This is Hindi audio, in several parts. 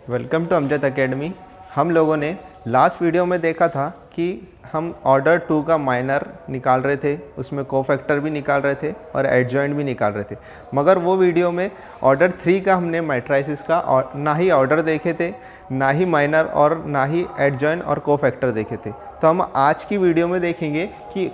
Welcome to Amjad academy. हम लोगों ने लास्ट वीडियो में देखा था कि हम ऑर्डर 2 का माइनर निकाल रहे थे, उसमें कोफैक्टर भी निकाल रहे थे और एडजॉइंट भी निकाल रहे थे। मगर वो वीडियो में ऑर्डर 3 का हमने मैट्राइसिस का और ना ही ऑर्डर देखे थे, ना ही माइनर और ना ही एडजॉइंट और कोफैक्टर देखे थे। तो हम आज की वीडियो में देखेंगे कि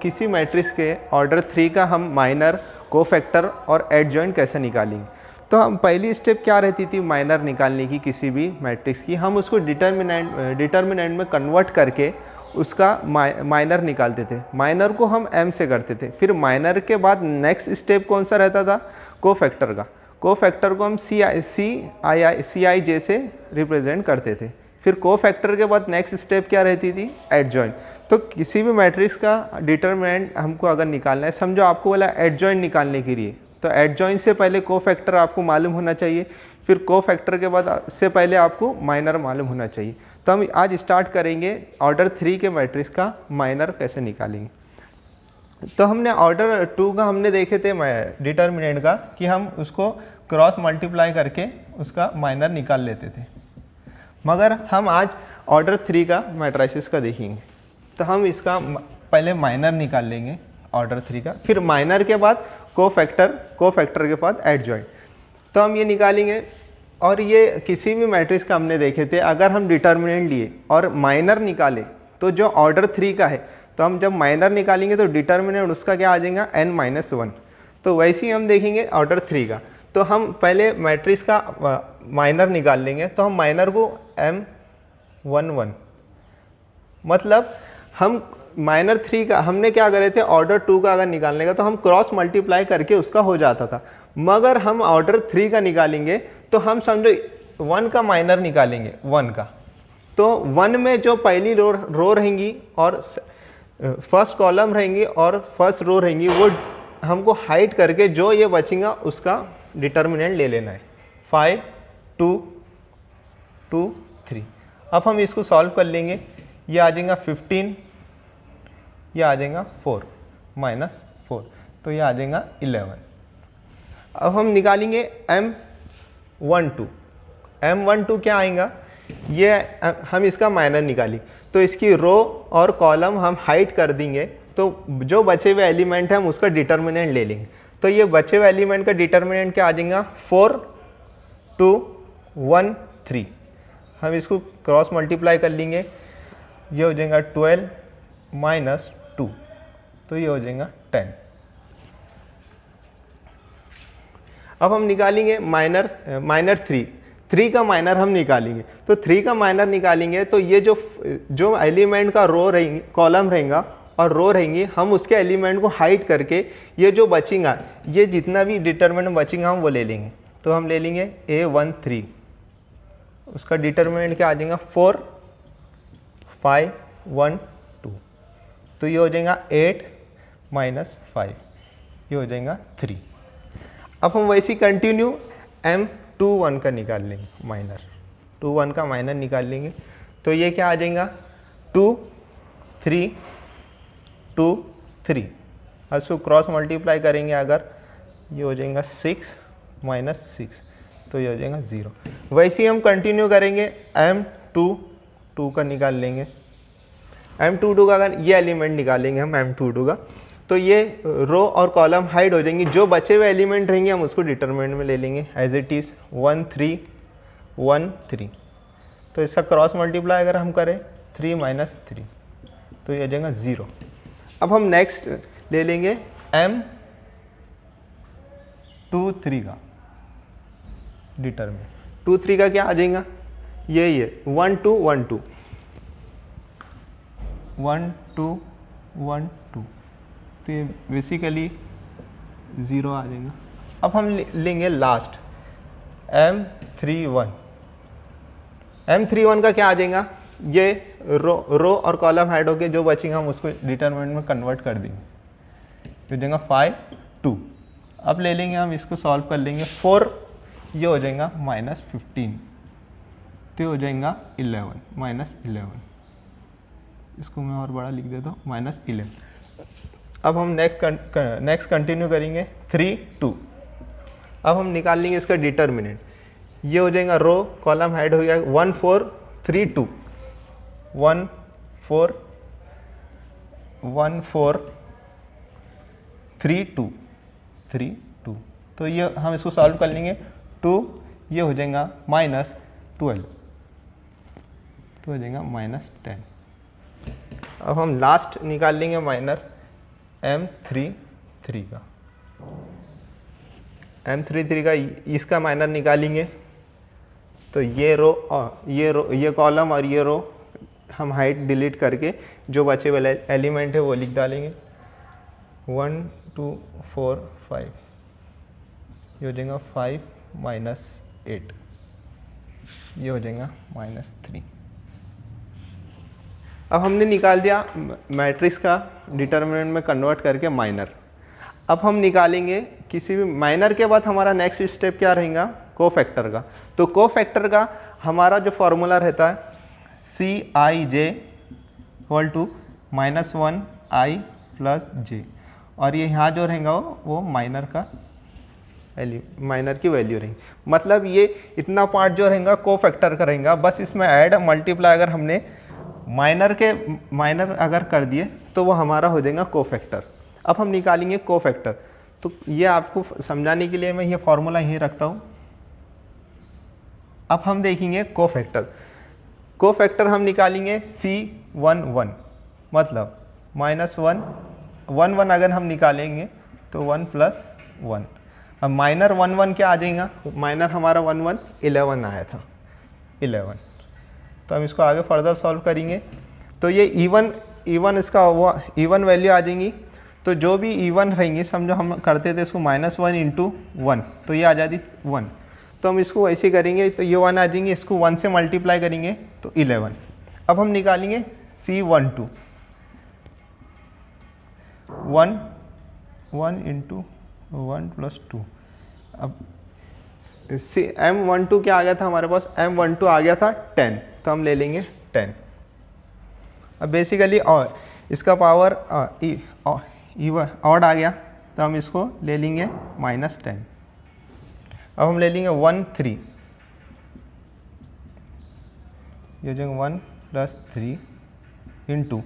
किसी मैट्रिक्स के ऑर्डर 3 का हम माइनर, कोफैक्टर और एडजॉइंट कैसे निकालेंगे। तो हम पहली स्टेप क्या रहती थी माइनर निकालने की किसी भी मैट्रिक्स की, हम उसको डिटर्मिनेंट में कन्वर्ट करके उसका माइनर निकालते थे। माइनर को हम m से करते थे। फिर माइनर के बाद नेक्स्ट स्टेप कौन सा रहता था, कोफैक्टर का। कोफैक्टर को हम सी आई जे से रिप्रेजेंट करते थे। फिर कोफैक्टर के बाद नेक्स्ट स्टेप क्या रहती थी, एडजॉइंट। तो किसी भी मैट्रिक्स का डिटर्मिनेंट हमको अगर निकालना है, समझो आपको बोला एडजॉइंट निकालने के लिए, तो एडजॉइंट से पहले कोफैक्टर आपको मालूम होना चाहिए, फिर कोफैक्टर के बाद से पहले आपको माइनर मालूम होना चाहिए। तो हम आज स्टार्ट करेंगे ऑर्डर 3 के मैट्रिक्स का माइनर कैसे निकालेंगे। तो हमने ऑर्डर 2 का हमने देखे थे डिटर्मिनेंट का कि हम उसको क्रॉस मल्टीप्लाई करके उसका माइनर निकाल लेते थे। मगर हम आज ऑर्डर 3 का मैट्रिसेस का देखेंगे। तो हम इसका पहले माइनर निकाल लेंगे ऑर्डर 3 का, फिर माइनर के बाद कोफैक्टर के बाद एडजॉइंट। तो हम ये निकालेंगे। और ये किसी भी मैट्रिक्स का हमने देखे थे, अगर हम डिटर्मिनेंट लिए और माइनर निकाले तो जो ऑर्डर 3 का है, तो हम जब माइनर निकालेंगे तो डिटर्मिनेंट उसका क्या आ जाएगा, n-1। तो वैसे ही हम देखेंगे ऑर्डर 3 का। तो हम पहले मैट्रिक्स का माइनर निकाल लेंगे। तो हम माइनर को m11, मतलब हम माइनर 3 का हमने क्या करे थे, ऑर्डर 2 का अगर निकालने का तो हम क्रॉस मल्टीप्लाई करके उसका हो जाता था। मगर हम ऑर्डर 3 का निकालेंगे तो हम समझो 1 का माइनर निकालेंगे, 1 का। तो 1 में जो पहली रो रहेंगी और फर्स्ट कॉलम रहेंगी और फर्स्ट रो रहेंगी, वो हमको हाइड करके जो ये बचेगा उसका डिटर्मिनेंट ले लेना है। 5 2 2 3। अब हम इसको सॉल्व कर लेंगे। ये आ जाएगा 15, ये आ जाएगा 4 -4, तो ये आ जाएगा 11। अब हम निकालेंगे m12। m12 क्या आएगा, ये हम इसका माइनर निकालेंगे। तो इसकी रो और कॉलम हम हाइड कर देंगे, तो जो बचे हुए एलिमेंट है हम उसका डिटर्मिनेंट ले लेंगे। तो ये बचे हुए एलिमेंट का डिटर्मिनेंट क्या आ जाएगा, 4 2 1 3। हम इसको क्रॉस मल्टीप्लाई कर लेंगे। ये हो जाएगा 12 -2, तो ये हो जाएगा 10। अब हम निकालेंगे माइनर 3 का माइनर हम निकालेंगे। तो 3 का माइनर निकालेंगे तो ये जो एलिमेंट का रो रहेंगे, कॉलम रहेगा और रो रहेंगी, हम उसके एलिमेंट को हाइड करके ये जो बचेगा, ये जितना भी डिटर्मिनेंट बचेगा हम वो ले लेंगे। तो हम ले लेंगे A13, उसका डिटर्मिनेंट क्या आ जाएगा, 4 5 1 2। तो ये हो जाएगा 8 -5, ये हो जाएगा 3। अब हम वैसे ही कंटिन्यू m21 का निकाल लेंगे, माइनर 21 का माइनर निकाल लेंगे। तो ये क्या आ जाएगा, 2 3 2 3। अब इसको क्रॉस मल्टीप्लाई करेंगे अगर, ये हो जाएगा 6 -6, तो ये हो जाएगा 0। वैसे ही हम कंटिन्यू करेंगे, m22 का निकाल लेंगे। m22 का अगर ये एलिमेंट निकालेंगे हम m22 का, तो ये रो और कॉलम हाइड हो जाएंगी। जो बचे हुए एलिमेंट रहेंगे हम उसको डिटर्मिनेंट में ले लेंगे एज इट इज़ 1 3 1 3। तो इसका क्रॉस मल्टीप्लाई अगर हम करें 3 -3, तो ये आ जाएगा 0। अब हम नेक्स्ट ले लेंगे m23 का डिटर्मिनेंट। 23 का क्या आ जाएगा, ये 1 2 1 2 1 2 1 2, तो ये बेसिकली 0 आ जाएगा। अब हम लेंगे लास्ट m31। m31 का क्या आ जाएगा, ये रो और कॉलम हाइड होके जो बचेगा हम उसको डिटर्मिनेंट में कन्वर्ट कर देंगे, तो देंगे 5 2। अब ले लेंगे हम इसको सॉल्व कर लेंगे। 4, ये हो जाएगा -15, तो ये हो जाएगा 11 -11। इसको मैं और बड़ा लिख देता हूँ, -11। अब हम नेक्स्ट कंटिन्यू करेंगे 3 2। अब हम निकाल लेंगे इसका डिटर्मिनेंट। ये हो जाएगा रो, कॉलम हेड हो गया 1 4 3 2, 1 4 1 4 3 2 3 2। तो ये हम इसको सॉल्व कर लेंगे। 2 ये हो जाएगा -12, तो हो जाएगा -10। अब हम लास्ट निकाल लेंगे माइनर M33 का। M33 का इसका माइनर निकालेंगे तो ये ये कॉलम और ये रो हम हाइट डिलीट करके जो बचे वाले एलिमेंट है वो लिख डालेंगे। 1 2 4 5, ये हो जाएगा 5 -8, ये हो जाएगा -3। अब हमने निकाल दिया मैट्रिक्स का डिटर्मिनेंट में कन्वर्ट करके माइनर। अब हम निकालेंगे किसी भी माइनर के बाद हमारा नेक्स्ट स्टेप क्या रहेगा, कोफैक्टर का। तो कोफैक्टर का हमारा जो फॉर्मूला रहता है Cij equal to -1i + j, और ये यहाँ जो रहेगा वो माइनर का माइनर की वैल्यू रहेगी। मतलब ये इतना पार्ट जो रहेगा कोफैक्टर का रहेगा। बस इसमें ऐड मल्टीप्लाई अगर हमने माइनर अगर कर दिए तो वो हमारा हो जाएगा कोफैक्टर। अब हम निकालेंगे कोफैक्टर। तो ये आपको समझाने के लिए मैं ये फॉर्मूला यहीं रखता हूँ। अब हम देखेंगे कोफैक्टर। कोफैक्टर हम निकालेंगे C11, मतलब -1 1 1 अगर हम निकालेंगे तो 1 + 1। अब माइनर 1 1 क्या आ जाएगा, माइनर हमारा 1 1 11 आया था, 11। तो हम इसको आगे फर्दर सॉल्व करेंगे। तो ये इवन इसका वो इवन वैल्यू आ जाएंगी। तो जो भी इवन रहेंगी, समझो हम करते थे इसको -1 × 1, तो ये आ जाती 1। तो हम इसको वैसे करेंगे तो ये 1 आ जाएंगे, इसको 1 से मल्टीप्लाई करेंगे तो 11। अब हम निकालेंगे C12, 1 × 1 + 2। अब M12 क्या आ गया था हमारे पास, M12 आ गया था 10, तो हम ले लेंगे 10। अब बेसिकली और इसका पावर ऑड आ गया, तो हम इसको ले लेंगे -10। अब हम ले लेंगे 1 3, ये जो 1 + 3 ×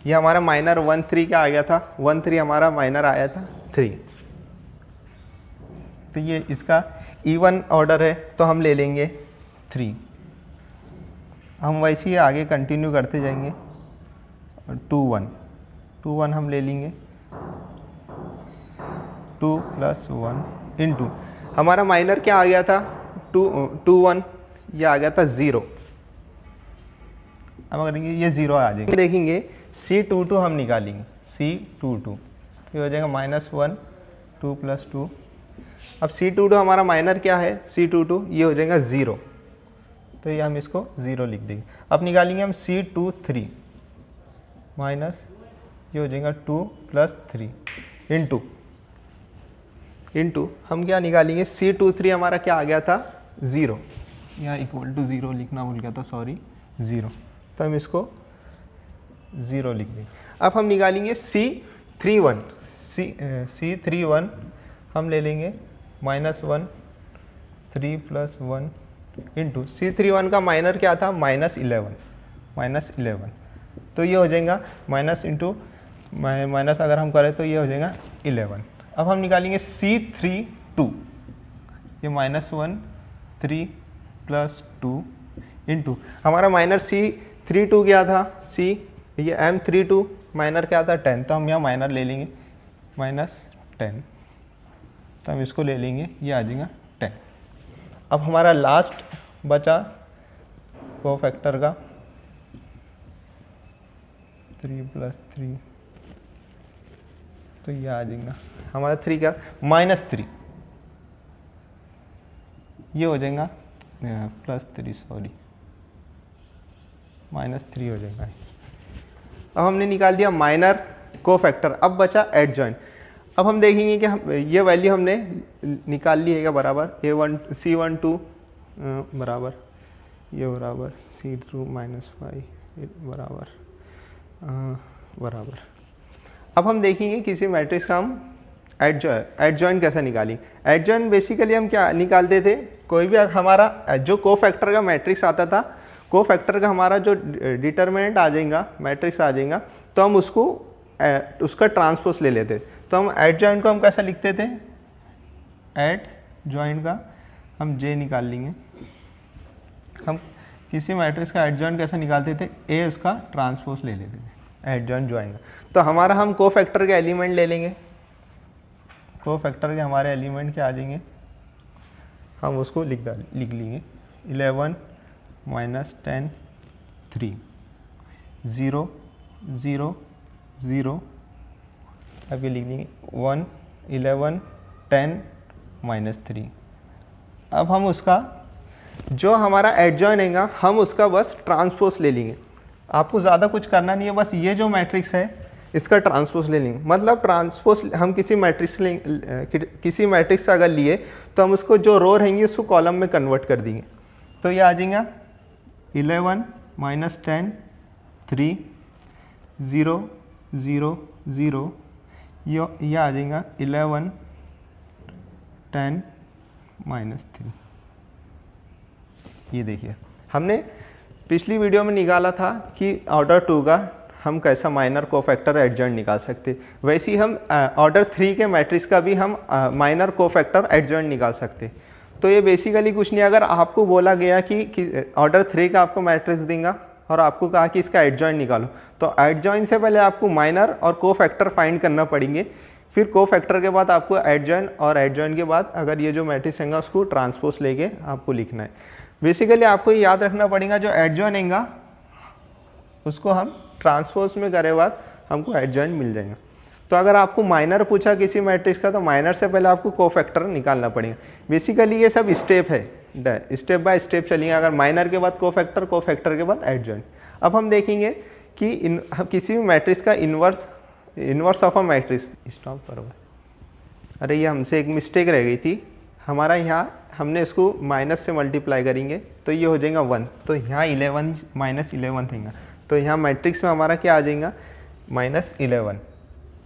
ये हमारा माइनर 1 3 क्या आ गया था, 1 3 हमारा माइनर आया था 3। तो ये इसका इवन ऑर्डर है, तो हम ले लेंगे 3। हम वैसे ही आगे कंटिन्यू करते जाएंगे। 2 1 हम ले लेंगे, 2 + 1 × हमारा माइनर क्या आ गया था 2 1, ये आ गया था 0। अब करेंगे ये 0 आ जाएंगे। देखेंगे C22 हम निकालेंगे, C22 ये हो जाएगा -1 2 + 2। अब C22 हमारा माइनर क्या है, C22 ये हो जाएगा 0, तो ये हम इसको 0 लिख देंगे। अब निकालेंगे हम C23 माइनस, ये हो जाएगा 2 + 3 इंटू हम क्या निकालेंगे, C23 हमारा क्या आ गया था 0, यहाँ इक्वल टू 0 लिखना भूल गया था, सॉरी 0, तो हम इसको 0 लिख देंगे। अब हम निकालेंगे C31 हम ले लेंगे -1 3 + 1 इंटू C31 का माइनर क्या था -11, तो ये हो जाएगा माइनस इंटू माइनस अगर हम करें तो ये हो जाएगा 11। अब हम निकालेंगे C32, ये -1 3 + 2 इंटू हमारा माइनर C32 क्या था, ये M32 माइनर क्या था 10, तो हम यहाँ माइनर ले लेंगे -10, तो हम इसको ले लेंगे, ये आ जाएगा 10। अब हमारा लास्ट बचा कोफैक्टर का 3 + 3, तो ये आ जाएगा हमारा 3 क्या -3, ये हो जाएगा +3 सॉरी -3 हो जाएगा। अब हमने निकाल दिया माइनर कोफैक्टर। अब बचा एडजॉइंट। अब हम देखेंगे कि हम ये वैल्यू हमने निकाल ली है बराबर C12 बराबर ये बराबर C2 -5 बराबर। अब हम देखेंगे किसी मैट्रिक्स का हम एडजॉइंट कैसे निकाली? एडजॉइंट बेसिकली हम क्या निकालते थे, कोई भी हमारा जो कोफैक्टर का मैट्रिक्स आता था, कोफैक्टर का हमारा जो डिटर्मिनेंट आ जाएगा, मैट्रिक्स आ जाएगा, तो हम उसका ट्रांसपोज ले लेते। तो हम एडजॉइंट को हम कैसा लिखते थे, एडजॉइंट का हम जे निकाल लेंगे। हम किसी मैट्रिक्स का एडजॉइंट कैसे निकालते थे, ए उसका ट्रांसपोज ले लेते थे, एडजॉइंट जो आएगा। तो हमारा हम कोफैक्टर के एलिमेंट ले लेंगे, कोफैक्टर के हमारे एलिमेंट क्या आ जाएंगे, हम उसको लिख लेंगे 11 -10 3 0 0 0, अब ये लिख लेंगे 1 11 10 -3। अब हम उसका जो हमारा एडजॉइन हैगा हम उसका बस ट्रांसपोज ले लेंगे। आपको ज़्यादा कुछ करना नहीं है, बस ये जो मैट्रिक्स है इसका ट्रांसपोज ले लेंगे। मतलब ट्रांसपोज हम किसी मैट्रिक्स से अगर लिए तो हम उसको जो रो रहेंगी उसको कॉलम में कन्वर्ट कर देंगे। तो ये आ जाएगा 11 -10 3 0 0 0, ये आ जाएगा 11 10 -3। ये देखिए हमने पिछली वीडियो में निकाला था कि ऑर्डर 2 का हम कैसा माइनर कोफैक्टर एडजॉइंट निकाल सकते, वैसे ही हम ऑर्डर 3 के मैट्रिक्स का भी हम माइनर कोफैक्टर एडजॉइंट निकाल सकते। तो ये बेसिकली कुछ नहीं, अगर आपको बोला गया कि ऑर्डर 3 का आपको मैट्रिक्स देगा और आपको कहा कि इसका एडजॉइंट निकालो, तो एडजॉइंट से पहले आपको माइनर और कोफैक्टर फाइंड करना पड़ेंगे, फिर कोफैक्टर के बाद आपको एडजॉइंट, और एडजॉइंट के बाद अगर ये जो मैट्रिक्स हैगा उसको ट्रांसपोज लेके आपको लिखना है। बेसिकली आपको याद रखना पड़ेगा जो एडजॉइंट हैगा उसको हम ट्रांसपोज में करे बाद हमको एडजॉइंट मिल जाएगा। तो अगर आपको माइनर पूछा किसी मैट्रिक्स का तो माइनर से पहले आपको कोफैक्टर निकालना पड़ेगा। बेसिकली ये सब स्टेप है, स्टेप बाय स्टेप चलेंगे। अगर माइनर के बाद कोफैक्टर, कोफैक्टर के बाद एडजॉइंट। अब हम देखेंगे कि किसी भी मैट्रिक्स का inverse of a matrix, stop करो, अरे ये हमसे एक मिस्टेक रह गई थी, हमारा यहाँ हमने इसको माइनस से मल्टीप्लाई करेंगे तो ये हो जाएगा 1, तो यहाँ 11 -11 देगा, तो यहाँ मैट्रिक्स में हमारा क्या आ जाएगा -11,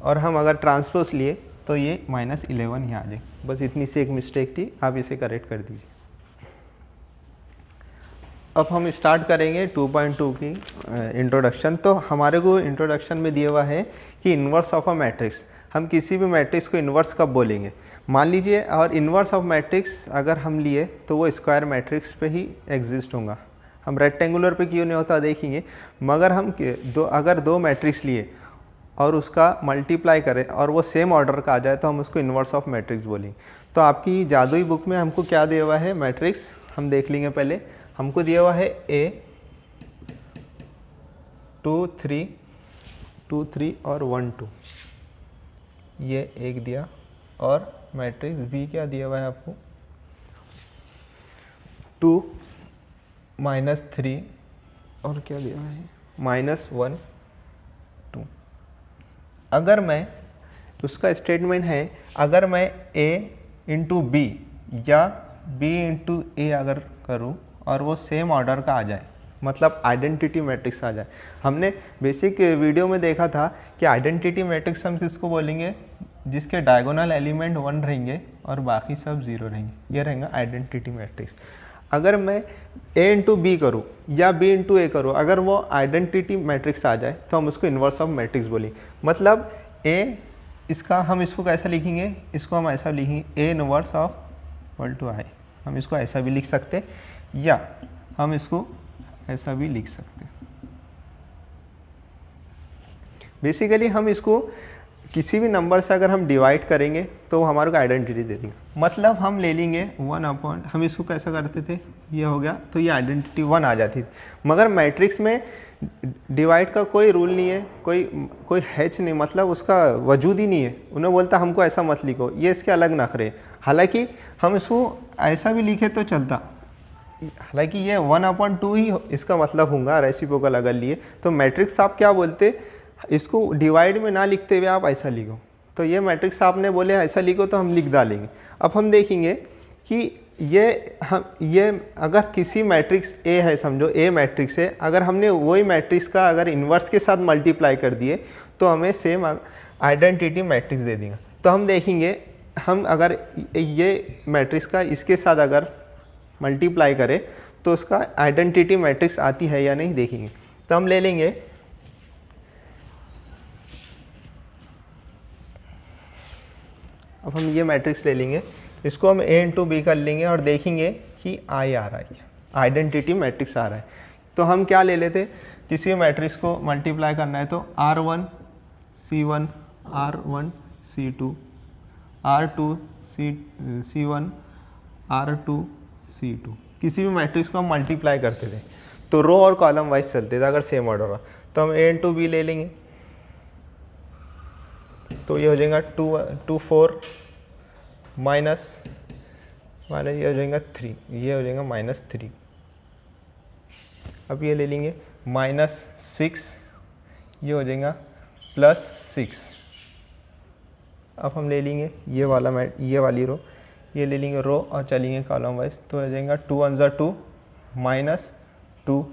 और हम अगर ट्रांसपोज लिए तो ये -11 यहाँ आ जाएगा। बस इतनी सी एक मिस्टेक थी, आप इसे करेक्ट कर दीजिए। अब हम स्टार्ट करेंगे 2.2 की इंट्रोडक्शन। तो हमारे को इंट्रोडक्शन में दिया हुआ है कि इन्वर्स ऑफ अ मैट्रिक्स, हम किसी भी मैट्रिक्स को इन्वर्स कब बोलेंगे। मान लीजिए और इन्वर्स ऑफ मैट्रिक्स अगर हम लिए तो वो स्क्वायर मैट्रिक्स पे ही एग्जिस्ट होगा, हम रेक्टेंगुलर पे क्यों नहीं होता देखेंगे। मगर हम अगर दो मैट्रिक्स लिए और उसका मल्टीप्लाई करें और वो सेम ऑर्डर का आ जाए तो हम उसको इन्वर्स ऑफ मैट्रिक्स बोलेंगे। तो आपकी जादुई बुक में हमको क्या दिया हुआ है मैट्रिक्स, हम देख लेंगे। पहले हमको दिया हुआ है A 2 3 2 3 और 1 2, ये एक दिया, और मैट्रिक्स B क्या दिया हुआ है आपको 2 -3 और क्या दिया हुआ है -1 2। अगर मैं उसका स्टेटमेंट है, अगर मैं A इंटू B या B इंटू A अगर करूँ और वो सेम ऑर्डर का आ जाए, मतलब आइडेंटिटी मैट्रिक्स आ जाए। हमने बेसिक वीडियो में देखा था कि आइडेंटिटी मैट्रिक्स हम किसको बोलेंगे, जिसके डायगोनल एलिमेंट 1 रहेंगे और बाकी सब 0 रहेंगे, ये रहेगा आइडेंटिटी मैट्रिक्स। अगर मैं A इंटू B करूँ या B इंटू A करूँ, अगर वो आइडेंटिटी मैट्रिक्स आ जाए तो हम उसको इन्वर्स ऑफ मैट्रिक्स बोलेंगे। मतलब A इसका हम इसको कैसा लिखेंगे, इसको हम ऐसा लिखेंगे A inverse of equal to I, हम इसको ऐसा भी लिख सकते या हम इसको ऐसा भी लिख सकते। बेसिकली हम इसको किसी भी नंबर से अगर हम डिवाइड करेंगे तो हमारे को आइडेंटिटी दे देंगे। मतलब हम ले लेंगे 1/, हम इसको कैसा करते थे, ये हो गया तो ये आइडेंटिटी 1 आ जाती थी। मगर मैट्रिक्स में डिवाइड का कोई रूल नहीं है, कोई हैच नहीं, मतलब उसका वजूद ही नहीं है। उन्हें बोलता हमको ऐसा मत लिखो, ये इसके अलग नखरे। हालांकि हम इसको ऐसा भी लिखे तो चलता, हालांकि ये 1/2 ही इसका मतलब होगा रेसिप्रोकल अगर लिए। तो मैट्रिक्स आप क्या बोलते, इसको डिवाइड में ना लिखते हुए आप ऐसा लिखो, तो ये मैट्रिक्स आपने बोले ऐसा लिखो तो हम लिख डालेंगे। अब हम देखेंगे कि ये अगर किसी मैट्रिक्स A है, समझो A मैट्रिक्स है, अगर हमने वही मैट्रिक्स का अगर इन्वर्स के साथ मल्टीप्लाई कर दिए तो हमें सेम आइडेंटिटी मैट्रिक्स दे देगा। तो हम देखेंगे, हम अगर ये मैट्रिक्स का इसके साथ अगर मल्टीप्लाई करें तो उसका आइडेंटिटी मैट्रिक्स आती है या नहीं देखेंगे। तो हम ले लेंगे अब हम ये मैट्रिक्स ले लेंगे, इसको हम a इंटू बी कर लेंगे और देखेंगे कि आई आ रहा है, आइडेंटिटी मैट्रिक्स आ रहा है। तो हम क्या ले लेते, किसी मैट्रिक्स को मल्टीप्लाई करना है तो R1 C1 R1 C2 R2 C1 R2 C2, किसी भी मैट्रिक्स को हम मल्टीप्लाई करते थे तो रो और कॉलम वाइज चलते थे अगर सेम ऑर्डर रहा। तो हम a इंटू बी ले लेंगे, तो ये हो जाएगा 2 4 माइनस ये हो जाएगा 3, ये हो जाएगा -3। अब ये ले लेंगे -6, ये हो जाएगा +6। अब हम ले लेंगे ये वाली रो, ये ले लेंगे रो और चलेंगे कॉलम वाइज, तो हो जाएगा 2 1 2 -2।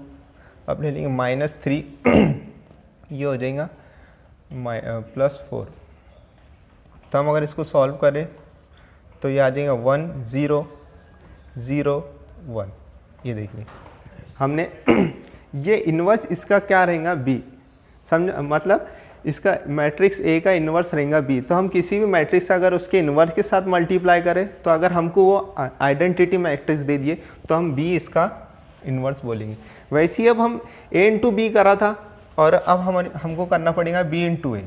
अब ले लेंगे -3 ये हो जाएगा +4। तो हम अगर इसको सॉल्व करें तो ये आ जाएगा 1 0 0 1। ये देखिए हमने ये इन्वर्स इसका क्या रहेगा b, समझ मतलब इसका मैट्रिक्स A का इन्वर्स रहेगा B। तो हम किसी भी मैट्रिक्स अगर उसके इन्वर्स के साथ मल्टीप्लाई करें तो अगर हमको वो आइडेंटिटी मैट्रिक्स दे दिए तो हम B इसका इन्वर्स बोलेंगे। वैसे ही अब हम A इंटू बी करा था और अब हमको करना पड़ेगा B इंटू A।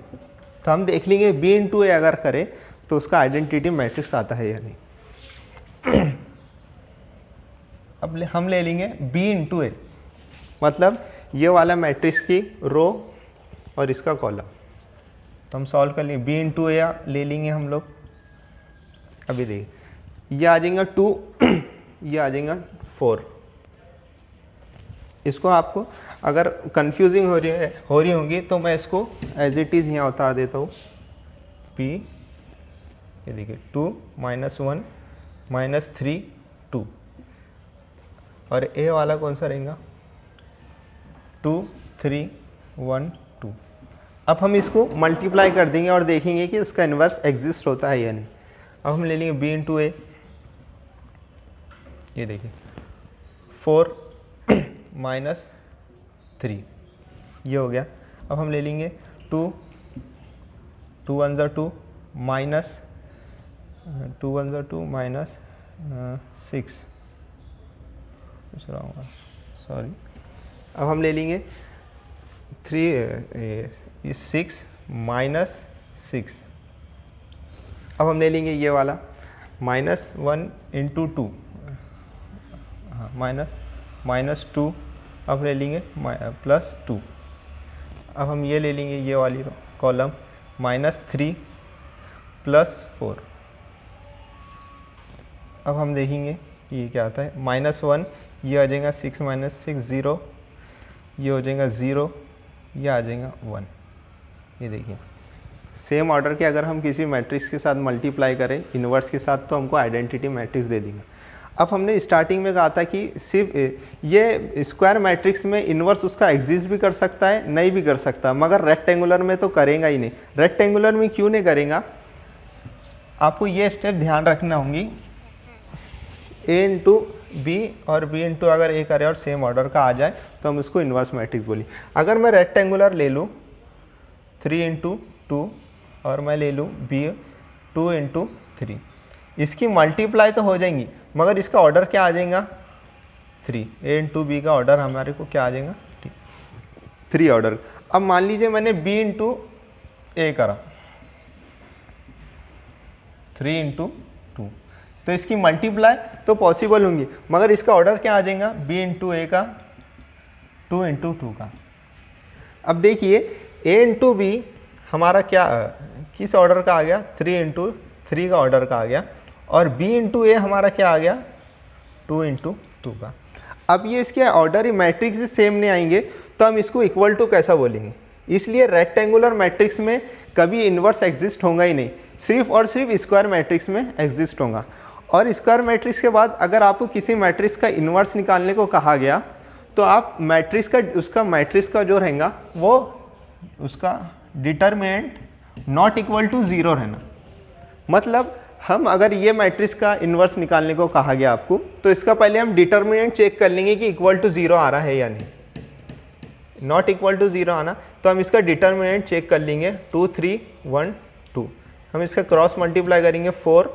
तो हम देख लेंगे B इंटू A अगर करें तो उसका आइडेंटिटी मैट्रिक्स आता है या नहीं। अब हम ले लेंगे B इंटू A, मतलब ये वाला मैट्रिक्स की रो और इसका कॉलम। तो हम सॉल्व कर लेंगे, B इंटू A ले लेंगे हम लोग। अभी देखिए ये आ जाएगा 2, ये आ जाएगा 4। इसको आपको अगर कंफ्यूजिंग हो रही होगी तो मैं इसको एज इट इज़ यहाँ उतार देता हूँ। P ये देखिए 2 -1 -3 2, और A वाला कौन सा रहेगा 2 3 1 2। अब हम इसको मल्टीप्लाई कर देंगे और देखेंगे कि उसका इन्वर्स एग्जिस्ट होता है या नहीं। अब हम ले लेंगे B इंटू A, ये देखिए 4 -3 ये हो गया। अब हम ले लेंगे 2 1 2 -2 1 2 -6 सॉरी। अब हम ले लेंगे 6 -6। अब हम ले लेंगे ये वाला -1 इंटू 2, हाँ -2। अब ले लेंगे +2। अब हम ये ले लेंगे ये वाली कॉलम -3 +4। अब हम देखेंगे ये क्या आता है, -1 ये आ जाएगा 6 -6 0, ये हो जाएगा 0, ये आ जाएगा 1। ये देखिए सेम ऑर्डर के अगर हम किसी मैट्रिक्स के साथ मल्टीप्लाई करें इन्वर्स के साथ तो हमको आइडेंटिटी मैट्रिक्स दे देगा। अब हमने स्टार्टिंग में कहा था कि सिर्फ ये स्क्वायर मैट्रिक्स में इन्वर्स उसका एग्जिस्ट भी कर सकता है, नहीं भी कर सकता, मगर रेक्टेंगुलर में तो करेगा ही नहीं। रेक्टेंगुलर में क्यों नहीं करेगा, आपको ये स्टेप ध्यान रखना होंगी। A इंटू बी और B इंटू अगर A करे और सेम ऑर्डर का आ जाए तो हम इसको इन्वर्स मैट्रिक्स बोली। अगर मैं रेक्टेंगुलर ले लूँ 3 इंटू 2 और मैं ले लूँ B 2 इंटू 3, इसकी मल्टीप्लाई तो हो जाएंगी मगर इसका ऑर्डर क्या आ जाएगा 3। A इंटू बी का ऑर्डर हमारे को क्या आ जाएगा 3 ऑर्डर। अब मान लीजिए मैंने B इंटू A करा 3 इंटू 2, तो इसकी मल्टीप्लाई तो पॉसिबल होंगी मगर इसका ऑर्डर क्या आ जाएगा B इंटू A का 2 इंटू 2 का। अब देखिए A इंटू बी हमारा क्या किस ऑर्डर का आ गया 3 इंटू 3 का ऑर्डर का आ गया, और B इंटू A हमारा क्या आ गया 2 इंटू 2 का। अब ये इसके ऑर्डर ही मैट्रिक्स से सेम नहीं आएंगे तो हम इसको इक्वल टू कैसा बोलेंगे। इसलिए रेक्टेंगुलर मैट्रिक्स में कभी इन्वर्स एग्जिस्ट होगा ही नहीं, सिर्फ और सिर्फ स्क्वायर मैट्रिक्स में एग्जिस्ट होगा। और स्क्वायर मैट्रिक्स के बाद अगर आपको किसी मैट्रिक्स का इन्वर्स निकालने को कहा गया तो आप मैट्रिक्स का उसका मैट्रिक्स का जो रहेगा वो उसका डिटरमिनेंट नॉट इक्वल टू 0 रहना। मतलब हम अगर ये मैट्रिक्स का इन्वर्स निकालने को कहा गया आपको, तो इसका पहले हम डिटर्मिनेंट चेक कर लेंगे कि इक्वल टू 0 आ रहा है या नहीं। नॉट इक्वल टू 0 आना, तो हम इसका डिटर्मिनेंट चेक कर लेंगे 2 3 1 2। हम इसका क्रॉस मल्टीप्लाई करेंगे 4,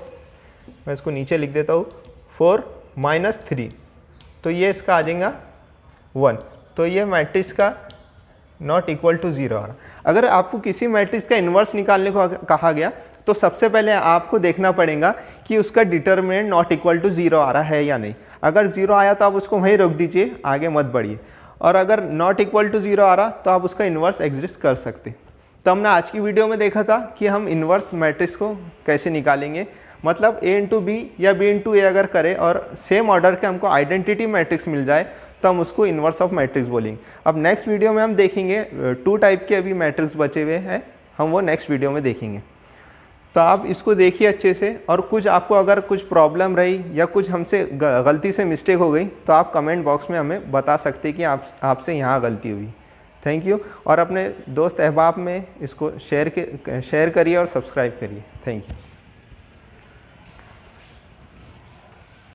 मैं इसको नीचे लिख देता हूँ, 4 माइनस 3, तो ये इसका आ जाएगा 1। तो ये मैट्रिक्स का नॉट इक्वल टू 0 आ रहा। अगर आपको किसी मैट्रिक्स का इन्वर्स निकालने को कहा गया, तो सबसे पहले आपको देखना पड़ेगा कि उसका डिटर्मिनेंट नॉट इक्वल टू 0 आ रहा है या नहीं। अगर 0 आया तो आप उसको वहीं रोक दीजिए, आगे मत बढ़िए। और अगर नॉट इक्वल टू 0 आ रहा तो आप उसका इन्वर्स एग्जिस्ट कर सकते। तो हमने आज की वीडियो में देखा था कि हम इन्वर्स मैट्रिक्स को कैसे निकालेंगे, मतलब a इंटू बी या b इंटू ए अगर करें और सेम ऑर्डर के हमको आइडेंटिटी मैट्रिक्स मिल जाए तो हम उसको इन्वर्स ऑफ मैट्रिक्स बोलेंगे। अब नेक्स्ट वीडियो में हम देखेंगे 2 टाइप के अभी मैट्रिक्स बचे हुए हैं, हम वो नेक्स्ट वीडियो में देखेंगे। तो आप इसको देखिए अच्छे से, और कुछ आपको अगर कुछ प्रॉब्लम रही या कुछ हमसे गलती से मिस्टेक हो गई तो आप कमेंट बॉक्स में हमें बता सकते हैं कि आपसे यहाँ गलती हुई। Thank you. और अपने दोस्त अहबाब में इसको शेयर करिए और सब्सक्राइब करिए। Thank you.